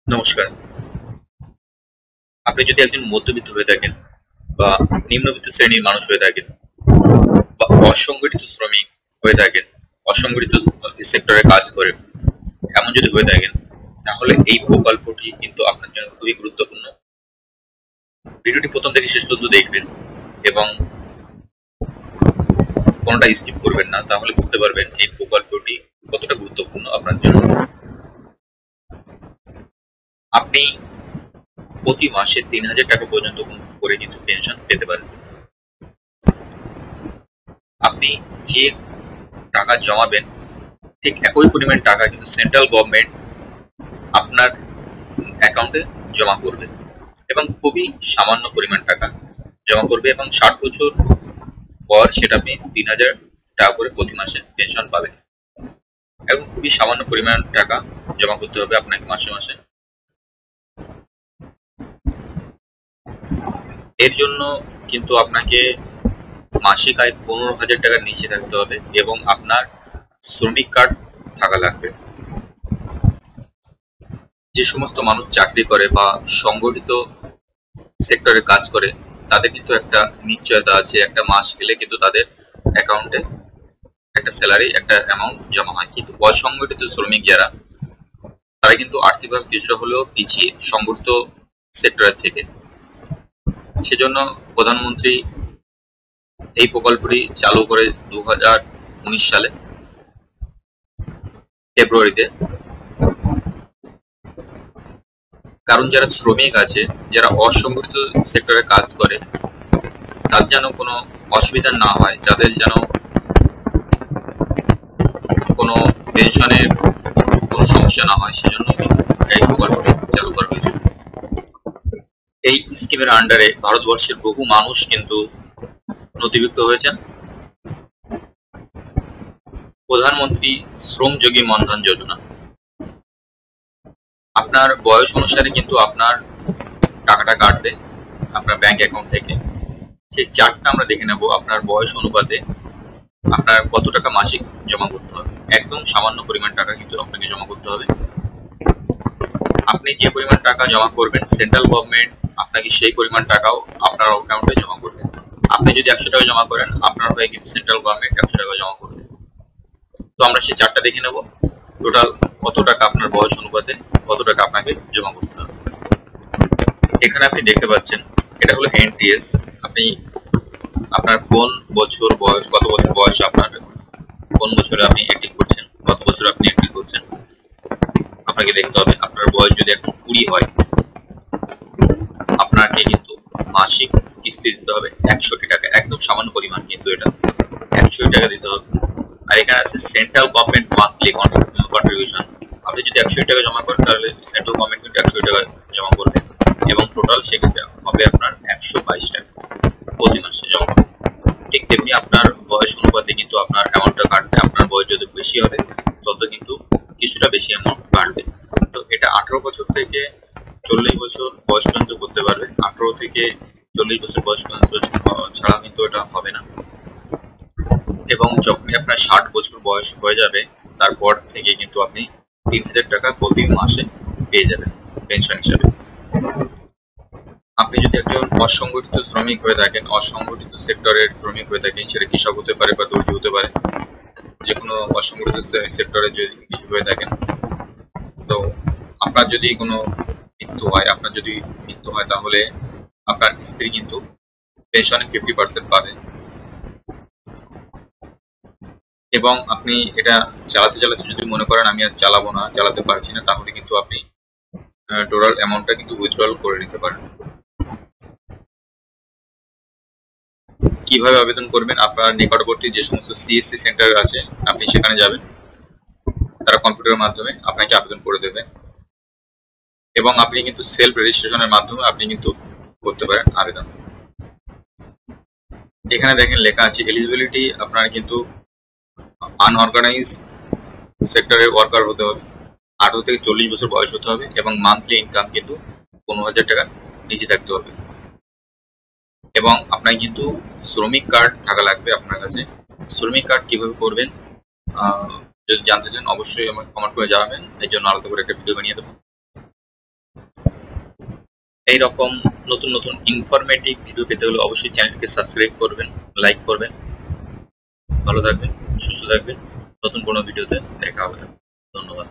নমস্কার। আপনি যদি একজন মধ্যবিত্ত হয়ে থাকেন বা নিম্নবিত্ত শ্রেণীর মানুষ হয়ে থাকেন বা অসংগঠিত শ্রমিক হয়ে থাকেন, অসংগঠিত সেক্টরে কাজ করেন, এমন যদি হয়ে থাকেন, তাহলে এই প্রকল্পটি কিন্তু আপনার জন্য খুবই গুরুত্বপূর্ণ। ভিডিওটি প্রথম থেকে শেষ পর্যন্ত দেখবেন এবং কোনোটা স্কিপ করবেন না, তাহলে বুঝতে পারবেন এই প্রকল্পটি কতটা গুরুত্বপূর্ণ আপনার জন্য। আপনি প্রতি মাসে ৩,০০০ টাকা পর্যন্ত করে কিন্তু পেনশন পেতে পারেন। আপনি যে টাকা জমাবেন ঠিক একই পরিমাণ টাকা কিন্তু সেন্ট্রাল গভর্নমেন্ট আপনার অ্যাকাউন্টে জমা করবে এবং খুবই সামান্য পরিমাণ টাকা জমা করবে এবং ৬০ বছর পর সেটা আপনি ৩,০০০ টাকা করে প্রতি মাসে পেনশন পাবেন এবং খুবই সামান্য পরিমাণ টাকা জমা করতে হবে আপনাকে মাসে মাসে। এর জন্য কিন্তু আপনাকে মাসিক আয় ১৫,০০০ টাকার নিচে থাকতে হবে এবং আপনার শ্রমিক কার্ড থাকা লাগবে। যে সমস্ত মানুষ চাকরি করে বা সংগঠিত সেক্টরে কাজ করে তাদের কিন্তু একটা নিশ্চয়তা আছে, একটা মাস গেলে কিন্তু তাদের অ্যাকাউন্টে একটা স্যালারি, একটা অ্যামাউন্ট জমা হয়। কিন্তু অসংগঠিত শ্রমিক যারা, তারা কিন্তু আর্থিকভাবে কিছুটা হলেও পিছিয়ে সংগঠিত সেক্টরের থেকে। সেজন্য প্রধানমন্ত্রী এই প্রকল্পটি চালু করে ২০১৯ সালে ফেব্রুয়ারিতে। কারণ যারা শ্রমিক আছে, যারা অসংগঠিত সেক্টরে কাজ করে, তার যেন কোনো অসুবিধা না হয়, যাদের যেন কোনো পেনশনের কোনো সমস্যা না হয়, সেজন্য এই প্রকল্পটি চালু করা হয়েছে। এই স্কিমের আন্ডারে ভারতবর্ষের বহু মানুষ কিন্তু নথিভুক্ত হয়েছেন। প্রধানমন্ত্রী শ্রমযোগী মনধন যোজনা। আপনার বয়স অনুসারে কিন্তু আপনার টাকাটা কাটবে আপনার ব্যাংক অ্যাকাউন্ট থেকে। সেই চার্টটা আমরা দেখে নেব আপনার বয়স অনুপাতে আপনার কত টাকা মাসিক জমা করতে হবে। একদম সামান্য পরিমাণ টাকা কিন্তু আপনাকে জমা করতে হবে। আপনি যে পরিমাণ টাকা জমা করবেন, সেন্ট্রাল গভর্নমেন্ট আপনাকে সেই পরিমাণ টাকাও আপনার অ্যাকাউন্টে জমা করবে। আপনি যদি ১০০ টাকা জমা করেন, আপনার হয়ে কিন্তু সেন্ট্রাল গভর্নমেন্ট ১০০ টাকা জমা করবে। তো আমরা সেই চার্টটা দেখে নেব, টোটাল কত টাকা আপনার বয়স অনুপাতে কত টাকা আপনাকে জমা করতে হবে। এখানে আপনি দেখতে পাচ্ছেন এটা হলো এনটিএস। আপনি আপনার কোন বছর বয়স, কত বছর বয়স আপনার, কোন বছরে আপনি এন্ট্রি করছেন, কত বছর আপনি এন্ট্রি করছেন, আপনাকে দেখতে হবে। আপনার বয়স যদি এখন ২০ হয়, আপনাকে কিন্তু মাসিক কিস্তি দিতে হবে ৬১ টাকা। একদম সামান্য পরিমাণ কিন্তু এটা ৬১ টাকা দিতে হবে। আর এখানে আছে সেন্ট্রাল গভর্নমেন্ট মান্থলি কন্ট্রিবিউশন। আপনি যদি ৬১ টাকা জমা করেন, তাহলে সেন্ট্রাল গভর্নমেন্ট কিন্তু ৬১ টাকা জমা করবে এবং টোটাল সেক্ষেত্রে হবে আপনার ১২২ টাকা প্রতি মাসে জমা করবে। ঠিক তেমনি আপনার বয়স অনুপাতে কিন্তু আপনার অ্যামাউন্টটা কাটবে। আপনার বয়স যত বেশি হবে, তত কিন্তু কিছুটা বেশি অ্যামাউন্ট বাড়বে। তো এটা ১৮ বছর থেকে ৪০ বছর বয়স পর্যন্ত করতে পারবে। ১৮ থেকে ৪০ বছর বয়স পর্যন্ত ছাড়া কিন্তু এটা হবে না। এবং যখনই আপনার ৬০ বছর বয়স হয়ে যাবে, তারপর থেকে কিন্তু আপনি ৩,০০০ টাকা প্রতি মাসে পেয়ে যাবেন পেনশন হিসাবে। আপনি যদি একজন অসংগঠিত শ্রমিক হয়ে থাকেন, অসংগঠিত সেক্টরের শ্রমিক হয়ে থাকেন, সেটা কৃষক হতে পারে বা দর্জি হতে পারে, যে কোনো অসংগঠিত সেক্টরে যদি কিছু হয়ে থাকেন, তো আপনার যদি কোনো মৃত্যু হয়, তাহলে আপনার স্ত্রী কিন্তু পেনশনে 50% পাবে। এবং আপনি এটা চালাতে চালাতে যদি মনে করেন আমি আর চালাবো না, চালাতে পারছি না, তাহলে কিন্তু আপনি টোটাল অ্যামাউন্টটা কিন্তু উইথড্রল করে নিতে পারেন। কিভাবে আবেদন করবেন? আপনার নিকটবর্তী যে সমস্ত সিএসসি সেন্টার আছে, আপনি সেখানে যাবেন। তারা কম্পিউটারের মাধ্যমে আপনাকে আবেদন করে দেবে এবং আপনি কিন্তু সেলফ রেজিস্ট্রেশনের মাধ্যমে আপনি কিন্তু করতে পারেন আবেদন। এখানে দেখেন লেখা আছে এলিজিবিলিটি। আপনার কিন্তু আনঅর্গানাইজ সেক্টরের ওয়ার্কার হতে হবে, ১৮ থেকে ৪০ বছর বয়স হতে হবে এবং মান্থলি ইনকাম কিন্তু ১৫,০০০ টাকার নিচে থাকতে হবে এবং আপনার কিন্তু শ্রমিক কার্ড থাকা লাগবে আপনার কাছে। শ্রমিক কার্ড কিভাবে করবেন যদি জানতে চান, অবশ্যই আমাকে কমেন্ট করে জানাবেন। এর জন্য আলাদা করে একটা ভিডিও বানিয়ে দেবো। এই রকম নতুন নতুন ইনফরমেটিভ ভিডিও পেতে হলে অবশ্যই চ্যানেলটিকে সাবস্ক্রাইব করবেন, লাইক করবেন। ভালো থাকবেন, সুস্থ থাকবেন। নতুন কোনো ভিডিওতে দেখা হবে। ধন্যবাদ।